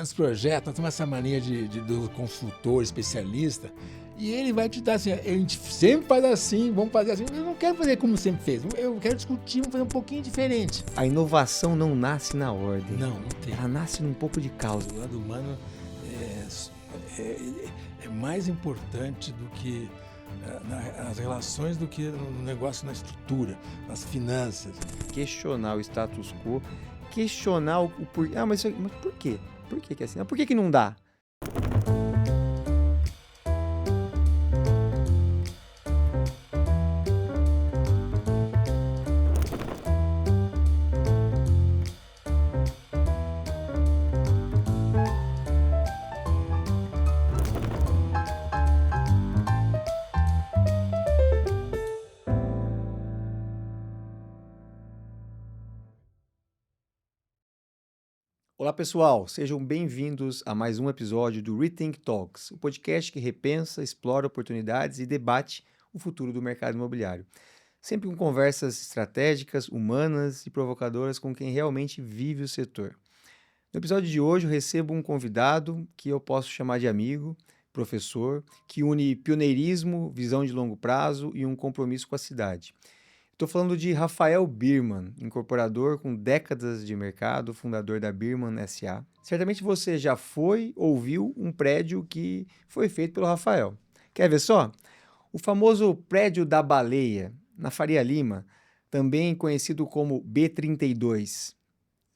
os projetos, nós temos essa mania do consultor, especialista, e ele vai te dar assim, a gente sempre faz assim, vamos fazer assim. Eu não quero fazer como sempre fez, eu quero discutir, vamos fazer um pouquinho diferente. A inovação não nasce na ordem. Não tem. Ela nasce num pouco de caos. O lado humano é mais importante do que nas relações, do que no negócio, na estrutura, nas finanças. Questionar o status quo, questionar o porquê. Mas por quê? Por que é assim? Por que não dá? Olá pessoal, sejam bem-vindos a mais um episódio do Rethink Talks, o podcast que repensa, explora oportunidades e debate o futuro do mercado imobiliário. Sempre com conversas estratégicas, humanas e provocadoras com quem realmente vive o setor. No episódio de hoje eu recebo um convidado que eu posso chamar de amigo, professor, que une pioneirismo, visão de longo prazo e um compromisso com a cidade. Estou falando de Rafael Birman, incorporador com décadas de mercado, fundador da Birman SA. Certamente você já foi ou viu um prédio que foi feito pelo Rafael. Quer ver só? O famoso Prédio da Baleia, na Faria Lima, também conhecido como B32.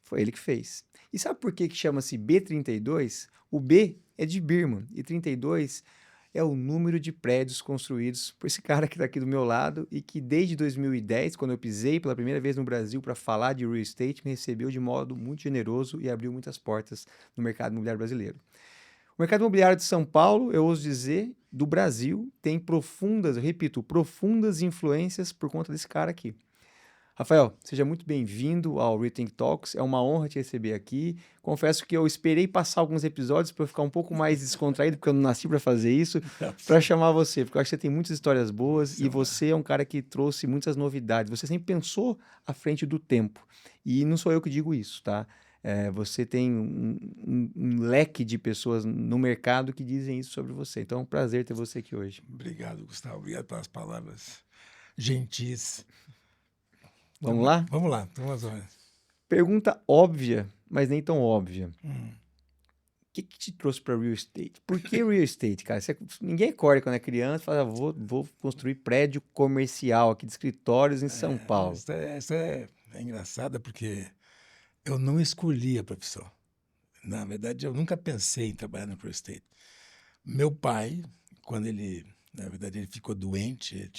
Foi ele que fez. E sabe por que chama-se B32? O B é de Birman e 32 é o número de prédios construídos por esse cara que está aqui do meu lado e que desde 2010, quando eu pisei pela primeira vez no Brasil para falar de real estate, me recebeu de modo muito generoso e abriu muitas portas no mercado imobiliário brasileiro. O mercado imobiliário de São Paulo, eu ouso dizer, do Brasil, tem profundas influências por conta desse cara aqui. Rafael, seja muito bem-vindo ao Rethink Talks, é uma honra te receber aqui. Confesso que eu esperei passar alguns episódios para eu ficar um pouco mais descontraído, porque eu não nasci para fazer isso, para chamar você, porque eu acho que você tem muitas histórias boas e você é um cara que trouxe muitas novidades. Você sempre pensou à frente do tempo, e não sou eu que digo isso, tá? Você tem um leque de pessoas no mercado que dizem isso sobre você. Então é um prazer ter você aqui hoje. Obrigado, Gustavo. Obrigado pelas palavras gentis. Vamos lá? Vamos lá, então as horas. Pergunta óbvia, mas nem tão óbvia. O que te trouxe para real estate? Por que real estate, cara? Ninguém acorda quando é criança e fala, vou construir prédio comercial aqui de escritórios em São Paulo. Essa é engraçada porque eu não escolhi a profissão. Na verdade, eu nunca pensei em trabalhar no real estate. Meu pai, quando na verdade, ele ficou doente,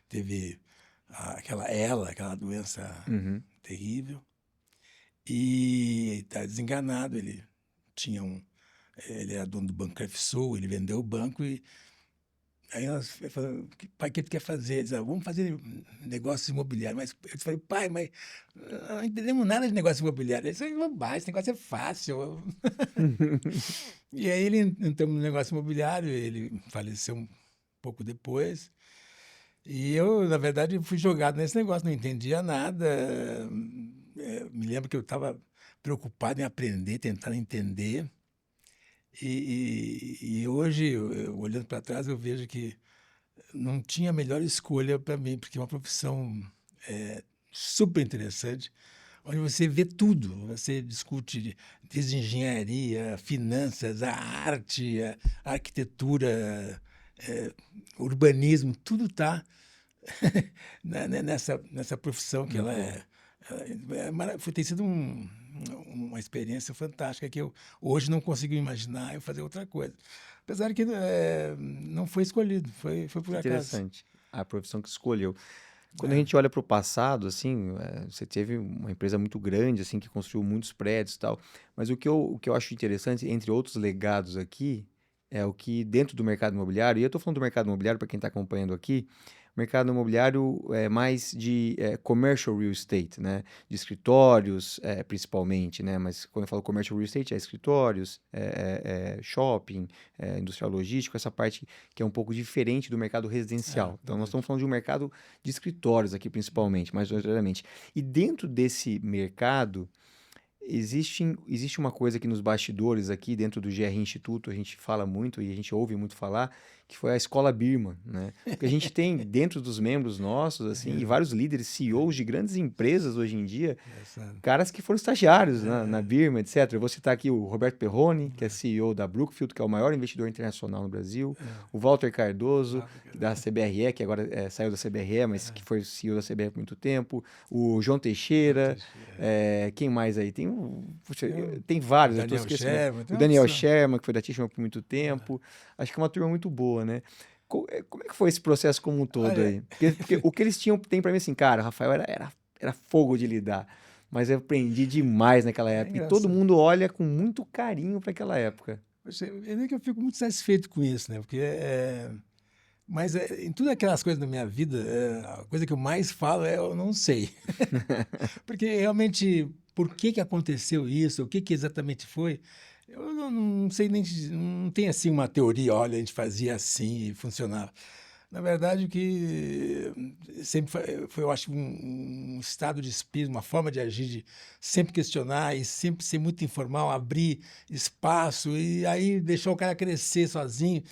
teve aquela doença terrível, e está desenganado. Ele era dono do Banco Crefsul, ele vendeu o banco e aí nós falamos, pai, o que tu quer fazer? Ele disse, vamos fazer negócios imobiliários. Mas eu falei, pai, mas não entendemos nada de negócio imobiliário. Ele disse, esse negócio é fácil. E aí ele entrou no negócio imobiliário, ele faleceu um pouco depois. E eu, na verdade, fui jogado nesse negócio, não entendia nada. Me lembro que eu estava preocupado em aprender, tentando entender. E hoje, olhando para trás, eu vejo que não tinha a melhor escolha para mim, porque é uma profissão super interessante, onde você vê tudo. Você discute desde engenharia, finanças, a arte, a arquitetura, urbanismo, tudo está nessa profissão que tem sido uma experiência fantástica que eu hoje não consigo imaginar eu fazer outra coisa. Apesar que não foi escolhido, foi por acaso. Interessante, a profissão que escolheu. Quando a gente olha para o passado, assim, você teve uma empresa muito grande, assim, que construiu muitos prédios e tal, mas o que eu acho interessante, entre outros legados aqui, é o que dentro do mercado imobiliário, e eu estou falando do mercado imobiliário para quem está acompanhando aqui, o mercado imobiliário é mais de commercial real estate, né? De escritórios, principalmente, né? Mas quando eu falo commercial real estate, é escritórios, shopping, industrial logístico, essa parte que é um pouco diferente do mercado residencial. Então, nós estamos falando de um mercado de escritórios aqui, principalmente, mais majoritariamente. E dentro desse mercado, existe uma coisa que nos bastidores aqui, dentro do GR Instituto, a gente fala muito e a gente ouve muito falar, que foi a Escola Birman, né? Porque a gente tem dentro dos membros nossos, assim, e vários líderes, CEOs de grandes empresas hoje em dia, Engraçado. caras que foram estagiários na É, Birman, etc. Eu vou citar aqui o Roberto Perrone, que é CEO da Brookfield, que é o maior investidor internacional no Brasil, o Walter Cardoso, da CBRE, que agora saiu da CBRE, mas que foi CEO da CBRE por muito tempo, o João Teixeira, quem mais aí? Puxa, tem o vários, eu estou Daniel esquecendo. Sherman, O tem uma Daniel opção. Sherman, que foi da Tishman por muito tempo. Acho que é uma turma muito boa, né? Como é que foi esse processo como um todo Olha, aí? Porque o que eles tinham, tem pra mim assim, cara, o Rafael era fogo de lidar. Mas eu aprendi demais naquela é época. E todo engraçado. mundo olha com muito carinho para aquela época. Eu nem que eu fico muito satisfeito com isso, né? Porque mas em todas aquelas coisas da minha vida, a coisa que eu mais falo é eu não sei. Porque realmente, por que que aconteceu isso? O que que exatamente foi? Eu não sei nem, não tem assim uma teoria, olha, a gente fazia assim e funcionava. Na verdade, o que sempre foi, eu acho, um estado de espírito, uma forma de agir, de sempre questionar e sempre ser muito informal, abrir espaço e aí deixar o cara crescer sozinho.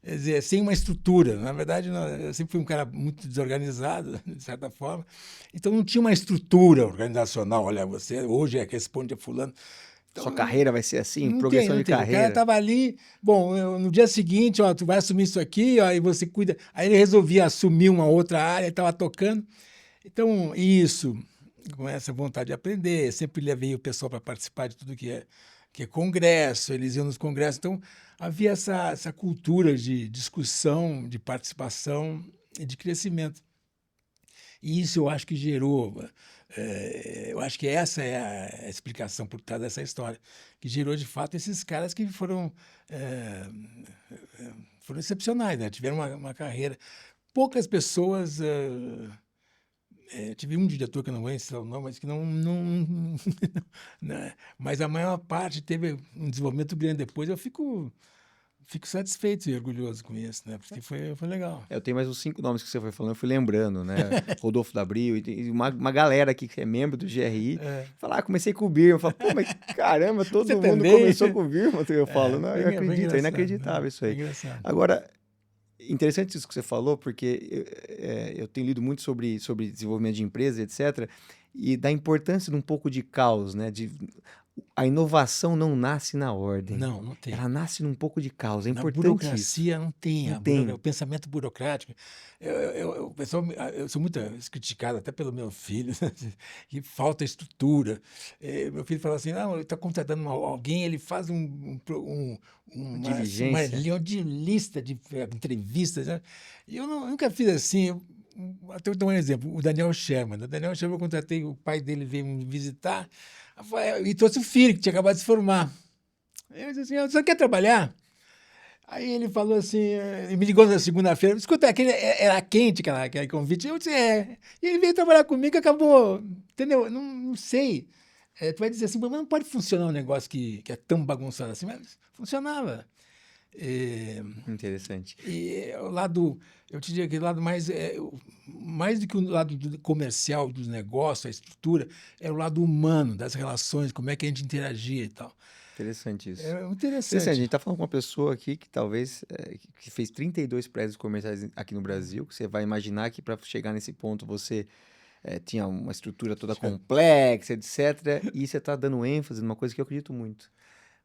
Quer dizer, sem uma estrutura. Na verdade, eu sempre fui um cara muito desorganizado, de certa forma. Então, não tinha uma estrutura organizacional. Olha, você hoje responde a fulano. Então, Sua carreira vai ser assim, não tem, progressão não de tem. O cara carreira. estava ali, bom, no dia seguinte, ó, tu vai assumir isso aqui, ó, e você cuida. Aí ele resolvia assumir uma outra área, estava tocando. Então, isso, com essa vontade de aprender, sempre levei o pessoal para participar de tudo que é congresso, eles iam nos congressos. Então, havia essa cultura de discussão, de participação e de crescimento. E isso eu acho que gerou, eu acho que essa é a explicação por trás dessa história, que gerou de fato esses caras que foram excepcionais, né? Tiveram uma carreira. Poucas pessoas. Tive um diretor que eu não vou ensinar o nome, mas que não, né? Mas a maior parte teve um desenvolvimento grande depois. Eu fico satisfeito e orgulhoso com isso, né? Porque foi legal. Eu tenho mais uns 5 nomes que você foi falando, eu fui lembrando, né? Rodolfo Dabril, e tem uma galera aqui que é membro do GRI. É. Fala, comecei com o Birman. Eu falo, pô, mas caramba, Você todo mundo também? começou com o Birman. Eu falo, não, eu Foi acredito, é engraçado, inacreditável né? isso Foi aí. engraçado. Agora, interessante isso que você falou, porque eu tenho lido muito sobre desenvolvimento de empresa, etc., e da importância de um pouco de caos, né? A inovação não nasce na ordem, Não, não tem. ela nasce num pouco de caos. É Na importante isso. burocracia não tem, Não tem. o pensamento burocrático. O pessoal, eu sou muito criticado até pelo meu filho, que falta estrutura. Meu filho fala assim, não, ele está contratando alguém, ele faz uma Diligência. linha de lista de entrevistas, né? E eu nunca fiz assim. Até vou dar um exemplo, o Daniel Sherman. O Daniel Sherman eu contratei, o pai dele veio me visitar e trouxe o filho, que tinha acabado de se formar. Eu disse assim, você quer trabalhar? Aí ele falou assim, ele me ligou na segunda-feira, escuta, era quente aquele convite. Eu disse, é. E ele veio trabalhar comigo e acabou, entendeu? Não sei. Tu vai dizer assim, mas não pode funcionar um negócio que é tão bagunçado assim, mas funcionava. É, Interessante. e o lado, eu te diria que o lado mais do que o lado comercial dos negócios, a estrutura, é o lado humano, das relações, como é que a gente interagia e tal. Interessante isso. É Interessante, a interessante. gente está falando com uma pessoa aqui que talvez que fez 32 prédios comerciais aqui no Brasil, que você vai imaginar que para chegar nesse ponto você tinha uma estrutura toda complexa, etc. E você está dando ênfase numa coisa que eu acredito muito,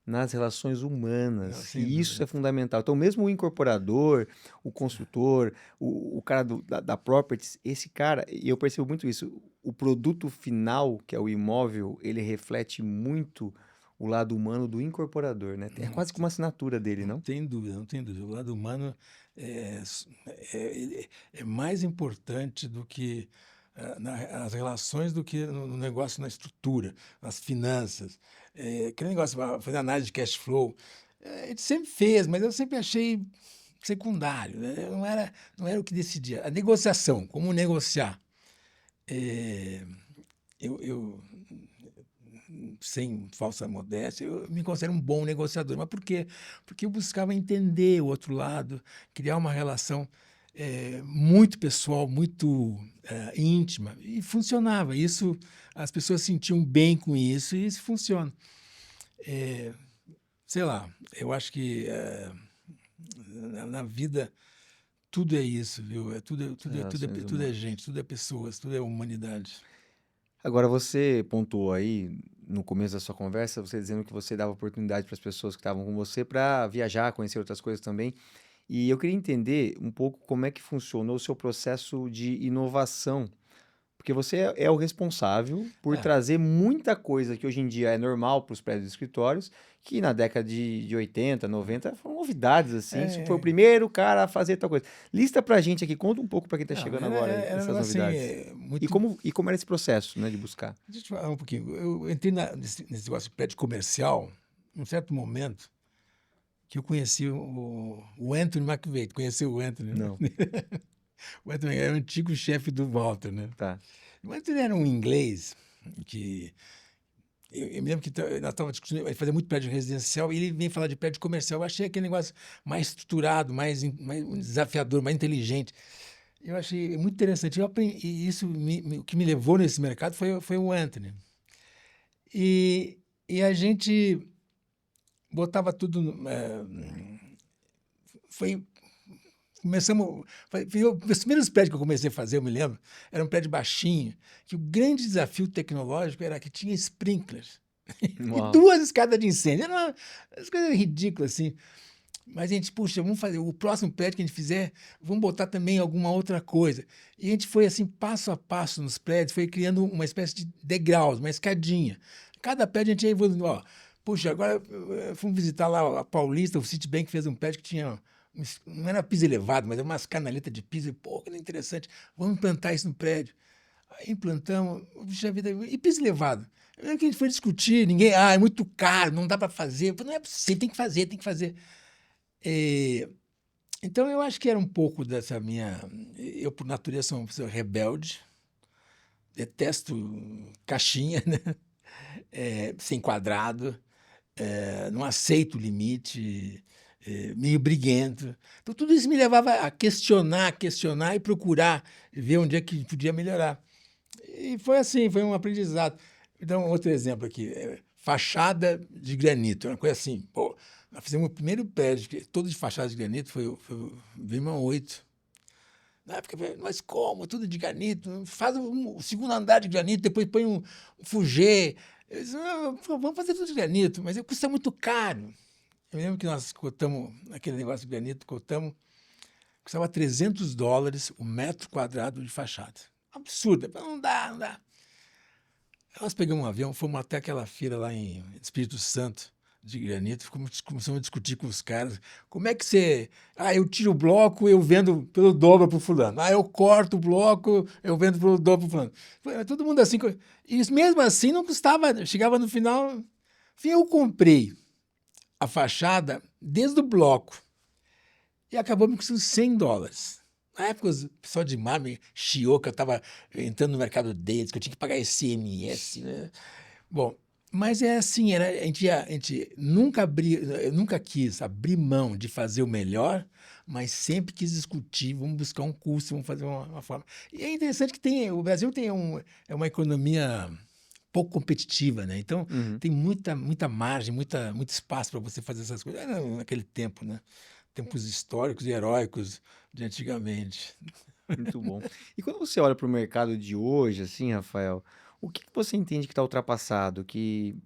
nas relações Não, humanas. sem E isso dúvida. é fundamental. Então, mesmo o incorporador, o consultor, o cara da Properties, esse cara, e eu percebo muito isso, o produto final, que é o imóvel, ele reflete muito o lado humano do incorporador, né? É Não, quase como uma assinatura dele, não não? tem dúvida, não tem dúvida. O lado humano é, s- é mais importante do que as relações do que no negócio, na estrutura, nas finanças. Aquele negócio, fazer análise de cash flow, a gente sempre fez, mas eu sempre achei secundário, né? Não era o que decidia. A negociação, como negociar. É, eu, sem falsa modéstia, eu me considero um bom negociador. Mas por quê? Porque eu buscava entender o outro lado, criar uma relação. muito pessoal, muito íntima, e funcionava. Isso, as pessoas se sentiam bem com isso, e isso funciona. Sei lá, eu acho que na vida tudo é isso, viu? Relações Tudo é humanas. gente, tudo é pessoas, tudo é humanidade. Agora, você pontuou aí no começo da sua conversa, você dizendo que você dava oportunidade para as pessoas que estavam com você para viajar, conhecer outras coisas também. E eu queria entender um pouco como é que funcionou o seu processo de inovação. Porque você é o responsável por É, trazer muita coisa que hoje em dia é normal para os prédios de escritórios, que na década de 80, 90 foram novidades, assim. Isso foi o é, primeiro cara a fazer tal coisa. Lista pra gente aqui, conta um pouco para quem está não, chegando agora aí, era um essas negócio assim, novidades. muito. E como era esse processo, né, de buscar? Deixa eu te falar um pouquinho. Eu entrei nesse negócio de prédio comercial, num certo momento, que eu conheci o Anthony McVeigh. Conheceu o Anthony, né? Não, O Anthony era o antigo chefe do Walter, né? tá. O Anthony era um inglês que... Eu me lembro que nós estávamos discutindo, ele fazia muito prédio residencial e ele vem falar de prédio comercial. Eu achei aquele negócio mais estruturado, mais desafiador, mais inteligente. Eu achei muito interessante. Eu aprendi, e isso, o que me levou nesse mercado foi o Anthony. E a gente botava tudo. Foi. Começamos. Os primeiros prédios que eu comecei a fazer, eu me lembro, era um prédio baixinho, que o grande desafio tecnológico era que tinha sprinklers e Uau. 2 escadas de incêndio. Era umas coisas ridículas assim. Mas a gente, puxa, vamos fazer o próximo prédio que a gente fizer, vamos botar também alguma outra coisa. E a gente foi assim, passo a passo nos prédios, foi criando uma espécie de degraus, uma escadinha. Cada prédio a gente ia evoluindo. Ó, puxa, agora fomos visitar lá a Paulista, o Citibank fez um prédio que tinha, não era piso elevado, mas era umas canaletas de piso. E, pô, que interessante, vamos implantar isso no prédio. Aí implantamos, puxa vida, e piso elevado. Eu lembro que a gente foi discutir, ninguém, é muito caro, não dá para fazer. Eu falei, não é possível, tem que fazer, tem que fazer. Eh, então, eu acho que era um pouco dessa minha. Eu, por natureza, sou uma pessoa rebelde, detesto caixinha, né? Sem quadrado, não aceito limite, meio briguento. Então, tudo isso me levava a questionar e procurar ver onde é que podia melhorar. E foi assim, foi um aprendizado. Então, outro exemplo aqui, fachada de granito, uma coisa assim. Pô, nós fizemos o primeiro prédio, todo de fachada de granito, foi o Vilma 8. Na época, mas como? Tudo de granito? Faz o segundo andar de granito, depois põe um fugê. Eu disse, não, vamos fazer tudo de granito, mas custa muito caro. Eu lembro que nós cotamos aquele negócio de granito, custava $300 o metro quadrado de fachada. Absurdo. Não dá, não dá. Nós pegamos um avião, fomos até aquela feira lá em Espírito Santo, de granito, começamos a discutir com os caras. Como é que você. Eu tiro o bloco, eu vendo pelo dobro para o fulano. Eu corto o bloco, eu vendo pelo dobro para o fulano. Todo mundo assim. E mesmo assim não custava. Chegava no final. Enfim, eu comprei a fachada desde o bloco e acabou me custando $100. Na época, o pessoal de mar me chiou que eu estava entrando no mercado deles, que eu tinha que pagar ICMS, né? Bom, mas é assim, a gente eu nunca quis abrir mão de fazer o melhor, mas sempre quis discutir, vamos buscar um custo, vamos fazer uma forma. E é interessante que o Brasil é uma economia pouco competitiva, né? Então, Uhum. tem muita margem, muito espaço para você fazer essas coisas. Era naquele tempo, né? Tempos históricos e heróicos de antigamente. Muito bom. E quando você olha para o mercado de hoje, assim, Rafael, o que que você entende que está ultrapassado, que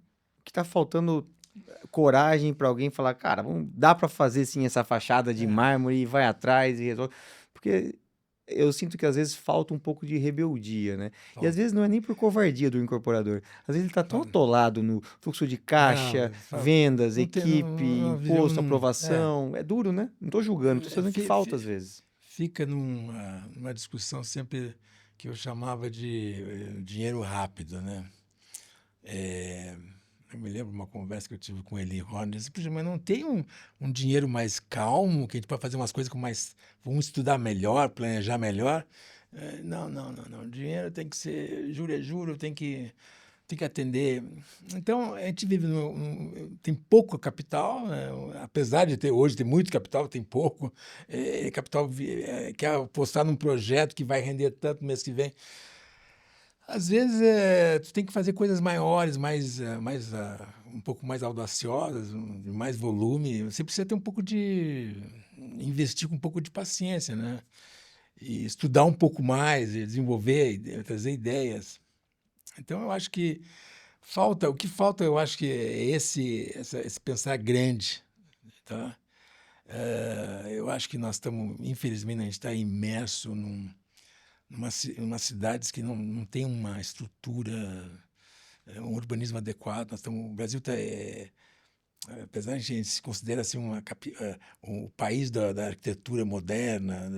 está faltando coragem para alguém falar, cara, dá para fazer sim essa fachada de É, mármore e vai atrás e resolve. Porque eu sinto que às vezes falta um pouco de rebeldia, né? E às falta, vezes não é nem por covardia do incorporador. Às vezes ele está tão falta. atolado no fluxo de Não, caixa, vendas, não tem, equipe, nós vivemos imposto, aprovação. É duro, né? Não tô julgando, tô sabendo que fi- falta fi- às vezes. fica numa discussão sempre que eu chamava de dinheiro rápido, né? É, eu me lembro de uma conversa que eu tive com ele, Ron, disse, "Puxa, mas não tem um dinheiro mais calmo, que a gente pode fazer umas coisas com mais... Vamos estudar melhor, planejar melhor. Não. Dinheiro tem que ser... Juro é juro, tem que... tem que atender. Então, a gente vive tem pouco capital, né? Apesar de hoje ter muito capital, tem pouco. Capital quer apostar num projeto que vai render tanto no mês que vem. Às vezes, tu tem que fazer coisas maiores, um pouco mais audaciosas, de mais volume. Você precisa ter investir com um pouco de paciência, né? E estudar um pouco mais, e desenvolver, trazer ideias. Então, eu acho que o que falta, eu acho que é esse pensar grande, tá? Eu acho que nós estamos, infelizmente, a gente está imerso numa cidades que não tem uma estrutura, um urbanismo adequado. O Brasil está, apesar de a gente se considera assim o país da arquitetura moderna,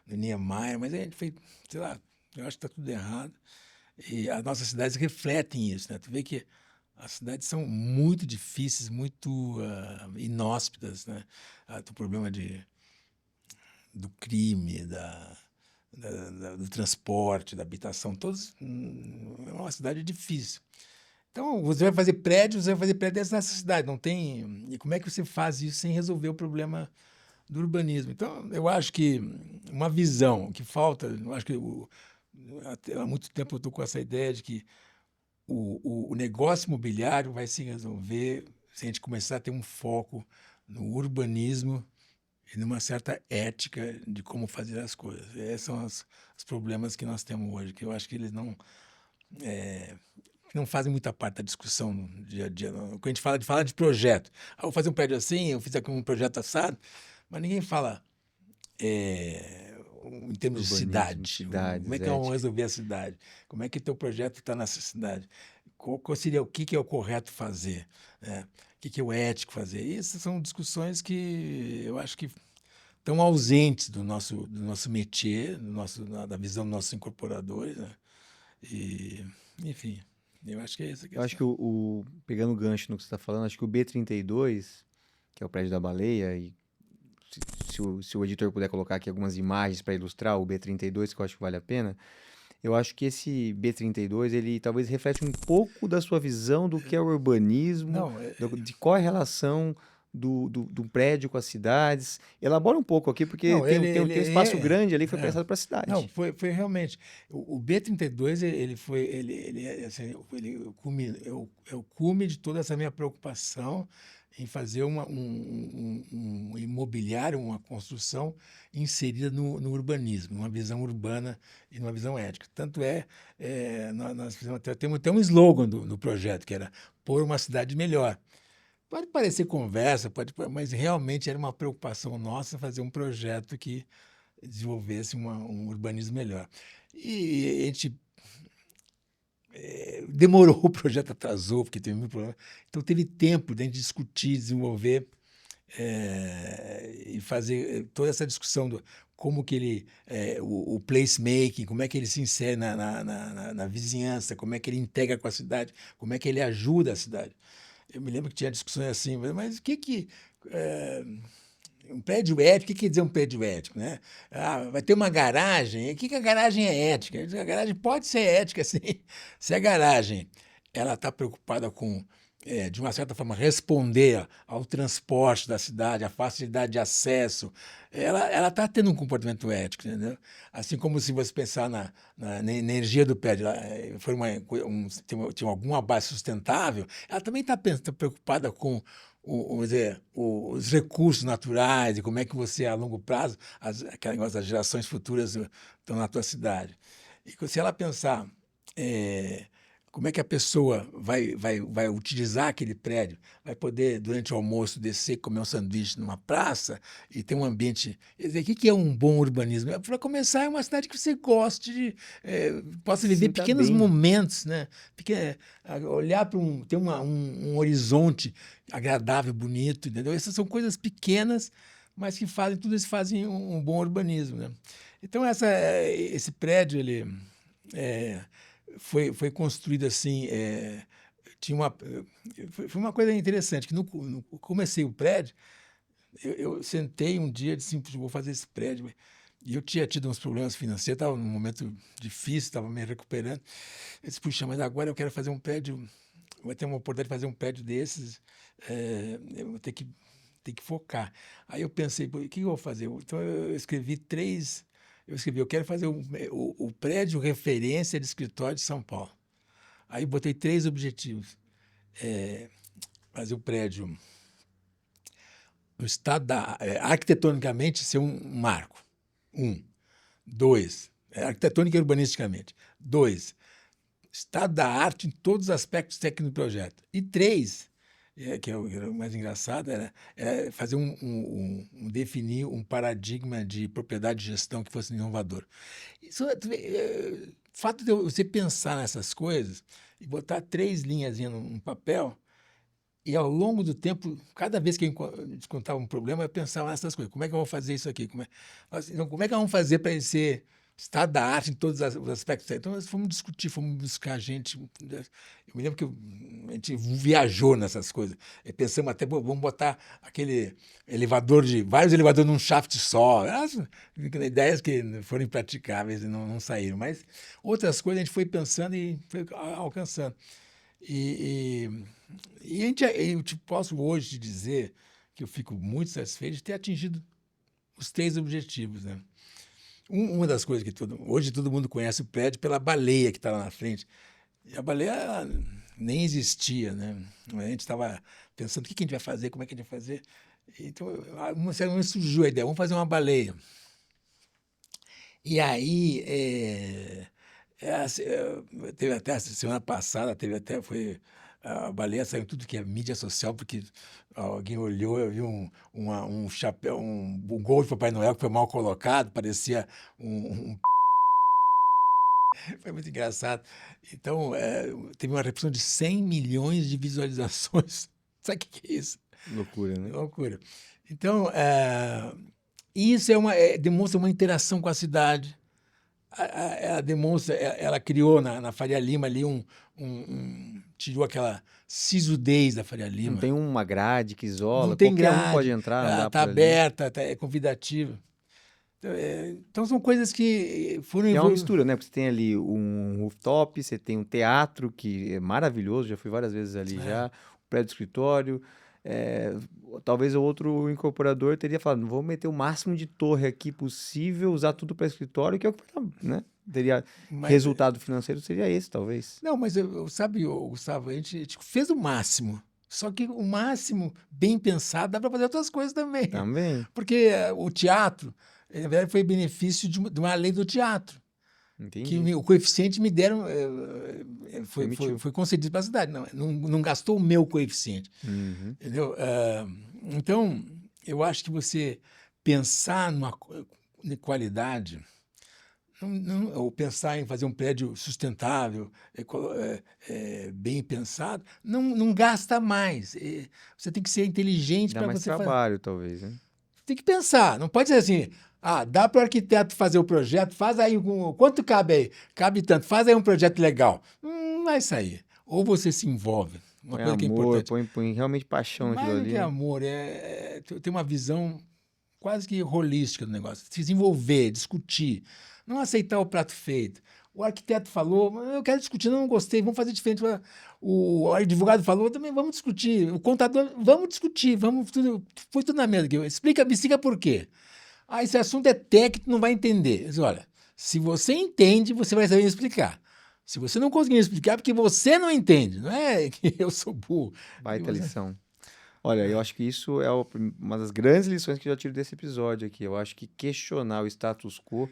do Niemeyer, mas a gente fez, sei lá, eu acho que está tudo errado. E as nossas cidades refletem isso, né? Tu vê que as cidades são muito difíceis, muito inóspitas, né? Tem o problema do crime, do transporte, da habitação, todos. É uma cidade difícil. Então, você vai fazer prédio nessa cidade, não tem. E como é que você faz isso sem resolver o problema do urbanismo? Então, eu acho que uma visão que falta, eu acho que há muito tempo eu estou com essa ideia de que o negócio imobiliário vai se resolver se a gente começar a ter um foco no urbanismo e numa certa ética de como fazer as coisas. Esses são os problemas que nós temos hoje, que eu acho que eles não fazem muita parte da discussão no dia a dia. Não. Quando a gente fala de projeto, vou fazer um prédio assim, eu fiz aqui um projeto assado, mas ninguém fala em termos de Urbanismo, cidade. Como é cidades, que vamos ética. resolver a cidade? Como é que o teu projeto está nessa cidade? Qual seria o que é o correto fazer? Né? O que é o ético fazer? Essas são discussões que eu acho que estão ausentes do nosso métier, da visão dos nossos incorporadores. Né? E, enfim, eu acho que é essa a Eu acho questão. que pegando o gancho no que você está falando, acho que o B32, que é o prédio da Baleia, e se o editor puder colocar aqui algumas imagens para ilustrar o B32, que eu acho que vale a pena, eu acho que esse B32, ele talvez reflete um pouco da sua visão do que é o urbanismo, Não, de qual é a relação do prédio com as cidades. Elabora um pouco aqui, porque não, tem um espaço é. grande ali que foi É. pensado para a Não, cidade. foi realmente. O B32, é o cume de toda essa minha preocupação em fazer um imobiliário, uma construção inserida no urbanismo, numa visão urbana e numa visão ética. Tanto nós fizemos temos até um slogan do projeto, que era pôr uma cidade melhor. Pode parecer conversa, mas realmente era uma preocupação nossa fazer um projeto que desenvolvesse um urbanismo melhor. E a gente demorou, o projeto atrasou, porque teve muito problema. Então teve tempo de a gente discutir, desenvolver e fazer toda essa discussão do como que o placemaking, como é que ele se insere na vizinhança, como é que ele integra com a cidade, como é que ele ajuda a cidade. Eu me lembro que tinha discussões assim, mas o que um prédio ético, o que quer dizer um prédio ético? Né? Vai ter uma garagem, o que a garagem é ética? A garagem pode ser ética, sim. Se a garagem ela está preocupada com, de uma certa forma, responder ao transporte da cidade, à facilidade de acesso, ela está tendo um comportamento ético, entendeu? Assim como se você pensar na energia do prédio, foi tinha alguma base sustentável, ela também está preocupada com vamos dizer, os recursos naturais e como é que você, a longo prazo, aquele negócio das gerações futuras estão na tua cidade. E se ela pensar como é que a pessoa vai utilizar aquele prédio, vai poder, durante o almoço, descer, comer um sanduíche numa praça e ter um ambiente. Quer dizer, o que é um bom urbanismo? Para começar, é uma cidade que você goste possa viver Sinta pequenos bem. momentos, né? Olhar para ter um horizonte agradável, bonito, entendeu? Essas são coisas pequenas, mas que tudo isso fazem um bom urbanismo, né? Então, esse prédio, ele foi construído assim, foi uma coisa interessante, que comecei o prédio, eu sentei um dia e disse, vou fazer esse prédio, E eu tinha tido uns problemas financeiros, estava num momento difícil, estava me recuperando. Eu disse, puxa, mas agora eu quero fazer um prédio, vou ter uma oportunidade de fazer um prédio desses, eu vou ter que focar. Aí eu pensei, pô, o que eu vou fazer? Então eu escrevi eu quero fazer o prédio referência de escritório de São Paulo. Aí botei 3 objetivos. Fazer o prédio no estado arquitetonicamente ser um marco. 2, arquitetônica e urbanisticamente. 2, estado da arte em todos os aspectos técnicos do projeto. E 3, que é o mais engraçado, era fazer definir um paradigma de propriedade e gestão que fosse inovador. Isso, o fato de você pensar nessas coisas e botar 3 linhas num papel, e ao longo do tempo, cada vez que eu descontava um problema, eu pensava nessas coisas. Como é que eu vou fazer isso aqui? Então, como é que vamos fazer para ele ser estado da arte em todos os aspectos? Então, nós fomos discutir, fomos buscar gente. Eu me lembro que a gente viajou nessas coisas. E pensamos até, vamos botar aquele vários elevadores num shaft só. Ideias que foram impraticáveis e não saíram. Mas outras coisas a gente foi pensando e foi alcançando. Eu posso hoje te dizer que eu fico muito satisfeito de ter atingido os 3 objetivos, né? Uma das coisas que hoje todo mundo conhece o prédio pela baleia que está lá na frente. E a baleia ela nem existia, né? A gente estava pensando o que a gente vai fazer, como é que a gente vai fazer. Então, surgiu a ideia, vamos fazer uma baleia. E aí, teve até semana passada, a baleia saiu em tudo que é mídia social, porque alguém olhou, eu vi um chapéu, um gol de Papai Noel que foi mal colocado, parecia foi muito engraçado. Então, teve uma repercussão de 100 milhões de visualizações. Sabe o que é isso? Loucura, né? Loucura. Então, isso demonstra uma interação com a cidade. Ela criou na Faria Lima ali tirou aquela sisudez da Faria Não Lima. tem uma grade que isola, Não tem qualquer grade, um pode entrar, andar está por ali. aberta, é convidativa. Então são coisas que foram E é uma mistura, né? Porque você tem ali um rooftop, você tem um teatro que é maravilhoso, já fui várias vezes ali já, o prédio do escritório. Talvez o outro incorporador teria falado, vou meter o máximo de torre aqui possível, usar tudo para escritório, que é o que né? Teria resultado financeiro, seria esse, talvez. Não, mas sabe, Gustavo, a gente fez o máximo. Só que o máximo, bem pensado, dá para fazer outras coisas também. Também. Porque o teatro, na verdade, foi benefício de uma lei do teatro. Entendi. Que o coeficiente me deram, foi concedido para a cidade. Não gastou o meu coeficiente. Uhum. Entendeu? Então, eu acho que você pensar numa qualidade, ou pensar em fazer um prédio sustentável, bem pensado, não gasta mais. Você tem que ser inteligente Dá para mais você fazer. trabalho, talvez, né? Tem que pensar, não pode ser assim, dá para o arquiteto fazer o projeto, faz aí, quanto cabe aí? Cabe tanto, faz aí um projeto legal. Não vai sair. Ou você se envolve, uma Põe coisa que é amor, importante. põe realmente paixão naquilo Mais do ali, que né? amor, tem uma visão quase que holística do negócio. Se desenvolver, discutir, não aceitar o prato feito. O arquiteto falou, eu quero discutir, não gostei, vamos fazer diferente. O advogado falou, também vamos discutir. O contador, vamos discutir, foi tudo na mesa. Me explica por quê. Esse assunto é técnico, não vai entender. Diz, olha, se você entende, você vai saber explicar. Se você não conseguir explicar, é porque você não entende. Não é que eu sou burro. Baita lição. Olha, eu acho que isso é uma das grandes lições que eu já tiro desse episódio aqui. Eu acho que questionar o status quo,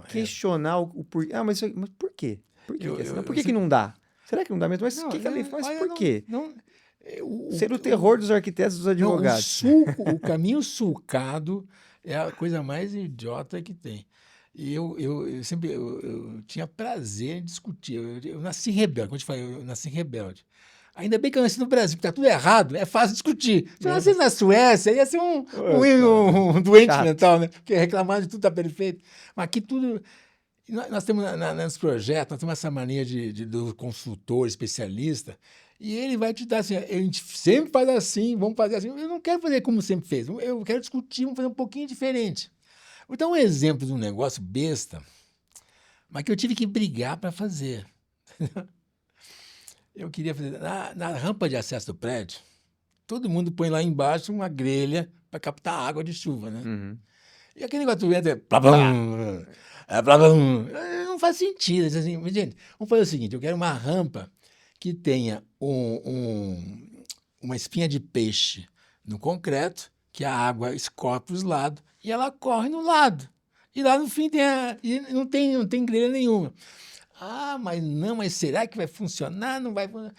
questionar o porquê. Mas por quê? Por que por que não dá? Será que não dá mesmo? Mas o que a lei faz? Mas por quê? Ser o terror dos arquitetos e dos advogados. O caminho sulcado é a coisa mais idiota que tem. E eu tinha prazer em discutir. Eu nasci rebelde, como eu te falei, eu nasci rebelde. Ainda bem que eu nasci no Brasil, porque está tudo errado, é fácil discutir. Se eu nasci na Suécia, ia ser um doente mental, né? Porque reclamar de tudo está perfeito. Mas aqui tudo... Nós temos nos projetos, nós temos essa mania do consultor, especialista, e ele vai te dar assim, a gente sempre faz assim, vamos fazer assim. Eu não quero fazer como sempre fez, eu quero discutir, vamos fazer um pouquinho diferente. Vou dar um exemplo de um negócio besta, mas que eu tive que brigar para fazer. Eu queria fazer na rampa de acesso do prédio, todo mundo põe lá embaixo uma grelha para captar água de chuva, né? Uhum. E aquele negócio do vento é blá, blá, blá, blá, não faz sentido. Assim, mas, gente, vamos fazer o seguinte: eu quero uma rampa que tenha uma espinha de peixe no concreto, que a água escorre para os lados e ela corre no lado. E lá no fim e não tem grelha nenhuma. Ah, mas será que vai funcionar? Não vai funcionar.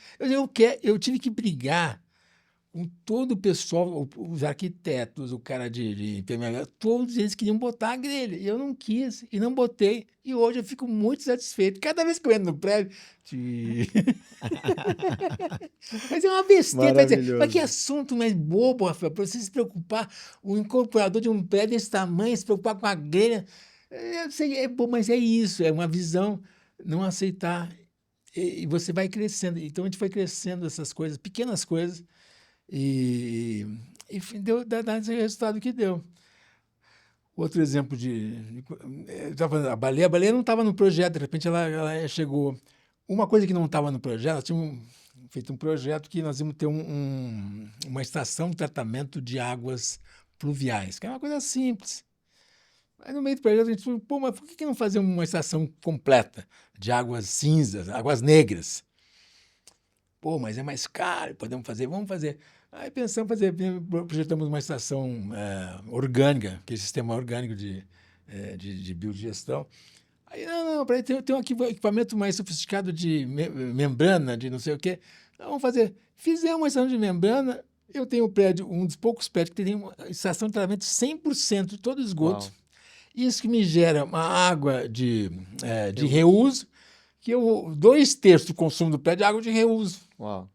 Eu tive que brigar com todo o pessoal, os arquitetos, o cara de enfermaria, todos eles queriam botar a grelha. E eu não quis, e não botei. E hoje eu fico muito satisfeito. Cada vez que eu entro no prédio. Mas é uma besteira. Mas que Maravilhoso. assunto mais bobo, Rafael, para você se preocupar, o incorporador de um prédio desse tamanho, se preocupar com a grelha. Eu sei, é bom, mas é isso, é uma visão, não aceitar. E você vai crescendo. Então a gente foi crescendo essas coisas, pequenas coisas. E dá esse resultado que deu. Outro exemplo a baleia não estava no projeto, de repente ela chegou. Uma coisa que não estava no projeto, nós tínhamos feito um projeto que nós íamos ter uma estação de tratamento de águas pluviais, que é uma coisa simples. Aí no meio do projeto a gente falou, pô, mas por que não fazer uma estação completa de águas cinzas, águas negras? Pô, mas é mais caro, podemos fazer, vamos fazer. Aí pensamos em fazer, projetamos uma estação orgânica, que é o sistema orgânico de biodigestão. Aí, não, para ter um equipamento mais sofisticado de membrana, de não sei o quê. Não, vamos fazer. Fizemos uma estação de membrana, eu tenho um prédio, um dos poucos prédios que tem uma estação de tratamento 100% todo esgoto. Uau. Isso que me gera uma água de reuso, que 2/3 do consumo do prédio é água de reuso. Uau.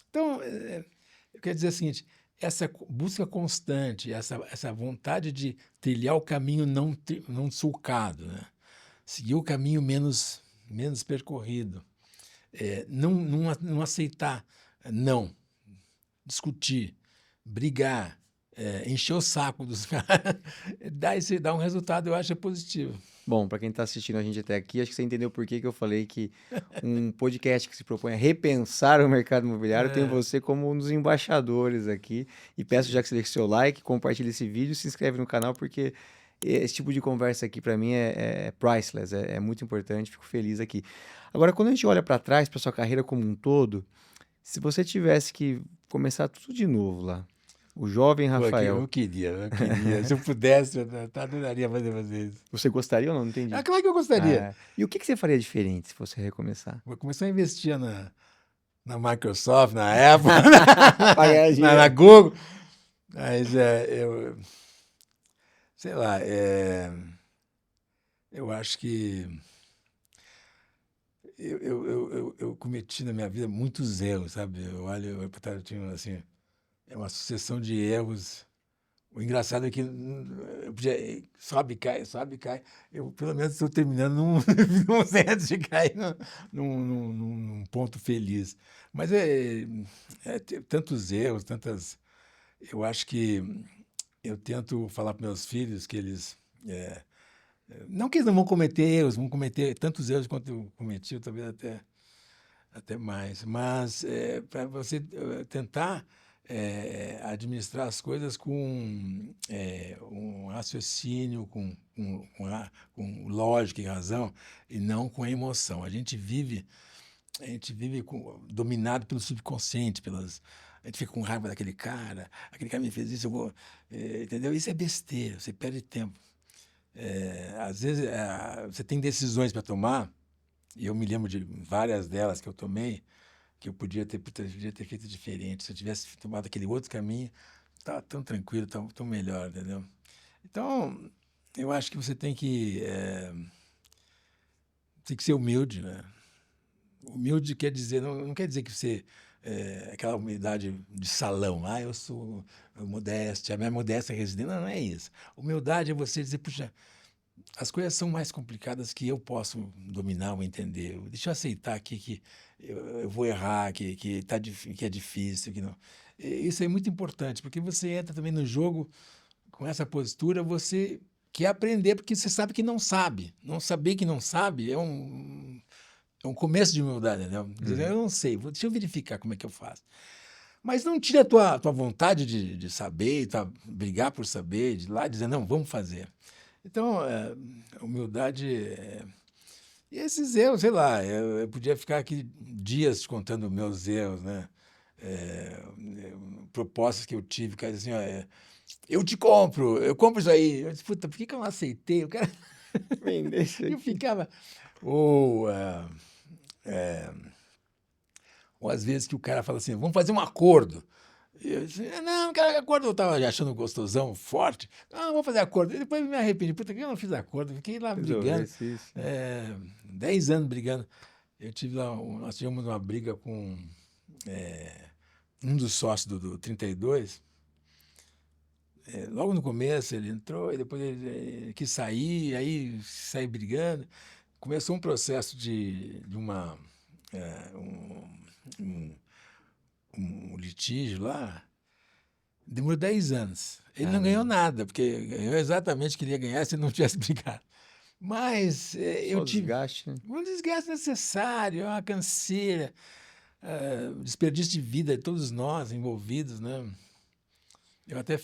Então, eu quero dizer o seguinte, essa busca constante, essa vontade de trilhar o caminho não sulcado, né? Seguir o caminho menos percorrido, não aceitar, não, discutir, brigar, encher o saco dos caras, dá um resultado, eu acho, positivo. Bom, para quem está assistindo a gente até aqui, acho que você entendeu por que eu falei que um podcast que se propõe a repensar o mercado imobiliário tem você como um dos embaixadores aqui. E peço já que você deixe seu like, compartilhe esse vídeo, se inscreve no canal, porque esse tipo de conversa aqui para mim é priceless, é muito importante, fico feliz aqui. Agora, quando a gente olha para trás, para sua carreira como um todo, se você tivesse que começar tudo de novo lá, o jovem Pô, Rafael, eu queria. Se eu pudesse, eu adoraria fazer isso. você gostaria ou não? Não entendi. Claro que eu gostaria. Ah, e o que você faria diferente se fosse recomeçar? Vou começar a investir na Microsoft, na Apple, Pagar dinheiro. na Google. Mas sei lá, eu acho que eu cometi na minha vida muitos erros, sabe? Eu olho para trás, eu tinha assim, é uma sucessão de erros. O engraçado é que eu podia, sobe e cai, sobe e cai. Eu, pelo menos, estou terminando num centro de cair num ponto feliz. Mas tantos erros, tantas. Eu acho que eu tento falar para meus filhos que eles. Não que eles não vão cometer erros, vão cometer tantos erros quanto eu cometi, talvez até mais. Mas para você tentar administrar as coisas com um raciocínio, com lógica e razão, e não com emoção. A gente vive dominado pelo subconsciente, a gente fica com raiva daquele cara me fez isso, eu vou. Entendeu? Isso é besteira, você perde tempo. Às vezes você tem decisões para tomar, e eu me lembro de várias delas que eu tomei, que eu podia ter feito diferente. Se eu tivesse tomado aquele outro caminho, estava tão tranquilo, tão melhor, entendeu? Então, eu acho que você tem que ser humilde, né? Humilde quer dizer, não quer dizer que você aquela humildade de salão, eu sou modéstia, a minha modéstia é residente. Não é isso. Humildade é você dizer, puxa, as coisas são mais complicadas que eu posso dominar ou entender. Deixa eu aceitar aqui que eu vou errar, que é difícil. Que não. Isso é muito importante, porque você entra também no jogo com essa postura, você que é aprender, porque você sabe que não sabe. Não saber que não sabe é um começo de humildade, né? Dizer, eu não sei, deixa eu verificar como é que eu faço. Mas não tira a tua vontade de saber, brigar por saber, de ir lá dizer, não, vamos fazer. Então, humildade... E esses erros, sei lá, eu podia ficar aqui dias contando meus erros, né? Propostas que eu tive, cara, assim, ó, eu compro isso aí. Eu disse, puta, por que eu não aceitei? Vender isso Eu aqui. ficava... Ou, ou às vezes que o cara fala assim, vamos fazer um acordo. E eu disse, não, cara, acordo, eu estava achando gostosão, forte. Não, vou fazer acordo. E depois me arrependi, puta, que eu não fiz acordo? Fiquei lá brigando, Resolvesse isso. 10 anos brigando. Nós tivemos uma briga com um dos sócios do 32. Logo no começo ele entrou e depois ele quis sair, aí saiu brigando. Começou um processo de um litígio lá, demorou 10 anos. Ele não ganhou nada, porque ganhou exatamente o que ele ia ganhar se ele não tivesse brigado. Mas eu Só tive desgaste, né? um desgaste necessário, uma canseira, desperdício de vida de todos nós envolvidos, né? Eu até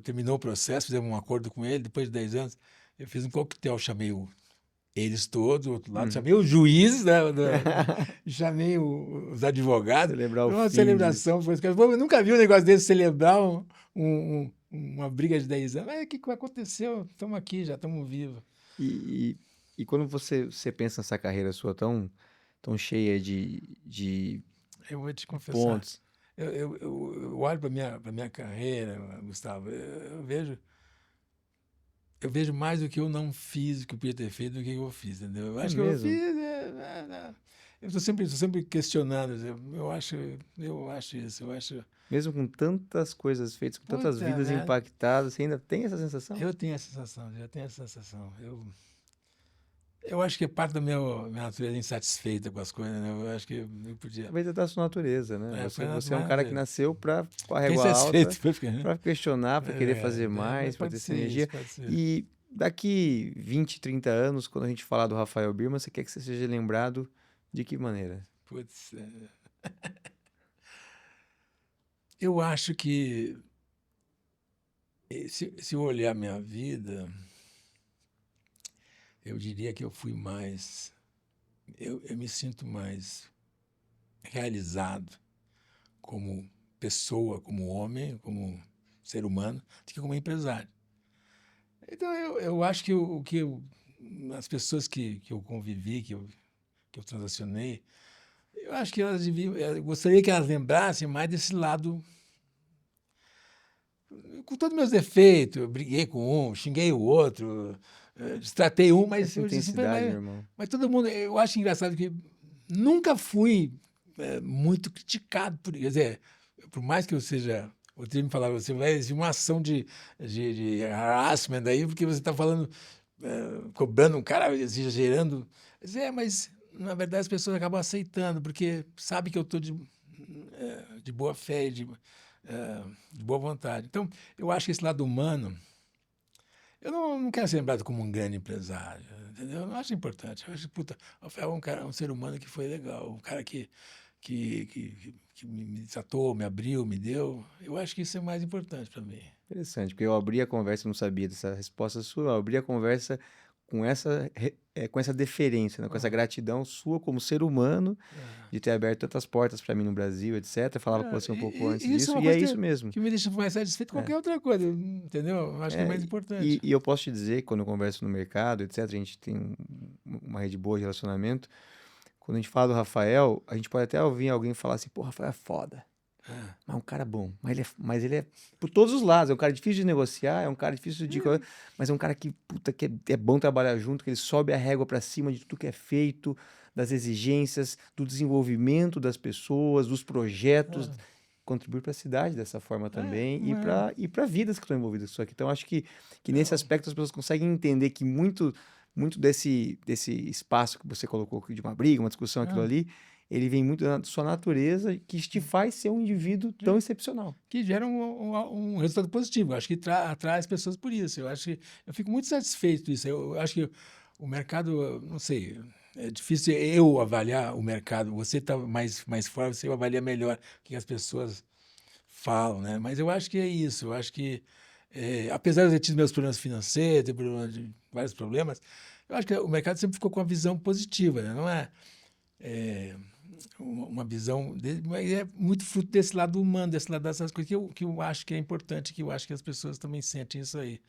terminou o processo, fizemos um acordo com ele, depois de 10 anos, eu fiz um coquetel, chamei eles todos, do outro lado, chamei os juízes, né, chamei os advogados, Celebrar o uma fim disso. celebração. Eu nunca vi um negócio desse, celebrar uma briga de 10 anos. Mas o que aconteceu? Estamos aqui, já estamos vivos. E quando você pensa nessa carreira sua tão cheia de Eu vou te confessar, pontos, eu olho para a minha carreira, Gustavo, eu vejo mais do que eu não fiz, o que eu podia ter feito, do que eu fiz, entendeu? Eu é acho que eu mesmo? fiz. Eu estou sempre questionando. Eu acho isso. Eu acho. Mesmo com tantas coisas feitas, com tantas Puta vidas merda. impactadas, você ainda tem essa sensação? Eu tenho essa sensação, já tenho essa sensação. Eu acho que é parte da minha natureza insatisfeita com as coisas, né? Eu acho que eu podia. Talvez é da sua natureza, né? Foi Você é um mais cara que natureza. nasceu com a Fiquei régua insatisfeito. alta, para questionar, para querer fazer Mas mais, para pode ter essa ser isso, energia. pode ser. E daqui 20, 30 anos, quando a gente falar do Rafael Birman, você quer que você seja lembrado de que maneira? Putz, eu acho que se eu olhar minha vida, eu diria que eu fui mais. Eu me sinto mais realizado como pessoa, como homem, como ser humano, do que como empresário. Então, eu acho que as pessoas que eu convivi, que eu transacionei, eu acho que elas deviam. Eu gostaria que elas lembrassem mais desse lado. Com todos os meus defeitos, eu briguei com um, xinguei o outro, destratei um, mas Essa eu disse, intensidade, meu irmão. mas todo mundo. Eu acho engraçado que nunca fui muito criticado por. Quer dizer, por mais que eu seja. O time me falava, você vai exigir uma ação de harassment aí, porque você está falando, cobrando um cara, exagerando. Eu disse, mas na verdade as pessoas acabam aceitando, porque sabe que eu estou de boa fé, de boa vontade. Então, eu acho que esse lado humano, eu não quero ser lembrado como um grande empresário, entendeu? Eu não acho importante. Eu acho que, puta, o Rafael é um ser humano que foi legal, um cara que me tratou, me abriu, me deu. Eu acho que isso é mais importante para mim. Interessante, porque eu abri a conversa, eu não sabia dessa resposta sua, eu abri a conversa com essa deferência, né? Com essa gratidão sua como ser humano, de ter aberto tantas portas para mim no Brasil, etc. Eu falava com você um pouco antes Isso é disso, uma e é coisa isso mesmo. que me deixa mais satisfeito que qualquer outra coisa, entendeu? Eu acho que é mais importante. E eu posso te dizer, que quando eu converso no mercado, etc., a gente tem uma rede boa de relacionamento. Quando a gente fala do Rafael, a gente pode até ouvir alguém falar assim, pô, Rafael é foda. Mas é um cara bom. Mas ele é por todos os lados. É um cara difícil de negociar, é um cara difícil de. Mas é um cara que, puta, que é bom trabalhar junto, que ele sobe a régua pra cima de tudo que é feito, das exigências, do desenvolvimento das pessoas, dos projetos. Contribuir para a cidade dessa forma também e para vidas que estão envolvidas com isso aqui. Então, acho que nesse aspecto as pessoas conseguem entender que muito desse espaço que você colocou de uma briga, uma discussão, aquilo ali, ele vem muito da sua natureza, que te faz ser um indivíduo tão excepcional. Que gera um resultado positivo. Eu acho que atrai as pessoas por isso. Eu acho que eu fico muito satisfeito disso. Eu acho que o mercado, não sei, é difícil eu avaliar o mercado. Você está mais fora, você avalia melhor o que as pessoas falam, né? Mas eu acho que é isso. Eu acho que, apesar de eu ter tido meus problemas financeiros, ter vários problemas, eu acho que o mercado sempre ficou com uma visão positiva, né? Não é uma visão, mas é muito fruto desse lado humano, desse lado dessas coisas que eu acho que é importante, que eu acho que as pessoas também sentem isso aí.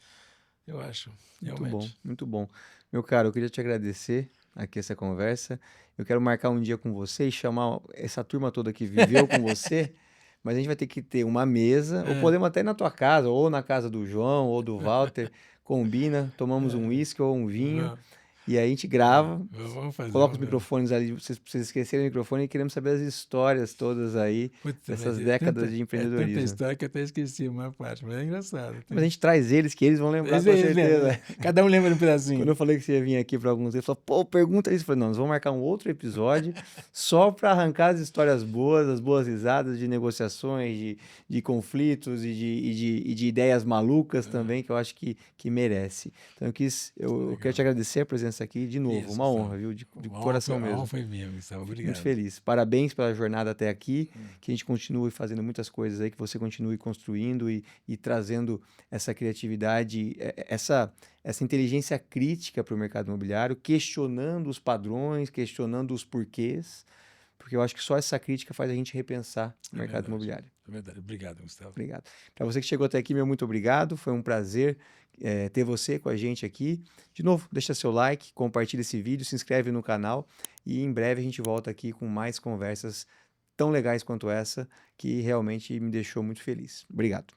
Eu acho, Muito bom, realmente. muito bom. Meu caro, eu queria te agradecer aqui essa conversa. Eu quero marcar um dia com você e chamar essa turma toda que viveu com você, mas a gente vai ter que ter uma mesa, ou É, podemos até ir na tua casa, ou na casa do João, ou do Walter, combina, tomamos um é, uísque ou um vinho, vamos, e aí a gente grava. vamos fazer, Coloca os vamos fazer. microfones ali, vocês esqueceram o microfone e queremos saber as histórias todas aí Puta, mas dessas décadas de é tanta empreendedorismo. história que eu até esqueci uma parte, mas é engraçado. Mas a gente traz eles, que eles vão lembrar com Eles lembram, certeza. né? Cada um lembra um Quando pedacinho. eu falei que você ia vir aqui para alguns, ele falou, pô, pergunta isso. Eu falei, não, nós vamos marcar um outro episódio só para arrancar as histórias boas, as boas risadas de negociações, de conflitos e de ideias malucas Ah, também, que eu acho que merece. Então eu quero te legal. agradecer a presença aqui de novo, Isso, uma Gustavo. honra, viu? De A coração honra mesmo. foi minha, Gustavo. Fico muito Obrigado. feliz. Parabéns pela jornada até aqui, que a gente continue fazendo muitas coisas aí, que você continue construindo e trazendo essa criatividade, essa inteligência crítica para o mercado imobiliário, questionando os padrões, questionando os porquês, porque eu acho que só essa crítica faz a gente repensar o É mercado verdade. imobiliário. É verdade. Obrigado, Gustavo. Obrigado. Para você que chegou até aqui, meu muito obrigado. Foi um prazer ter você com a gente aqui. De novo, deixa seu like, compartilha esse vídeo, se inscreve no canal e em breve a gente volta aqui com mais conversas tão legais quanto essa, que realmente me deixou muito feliz. Obrigado.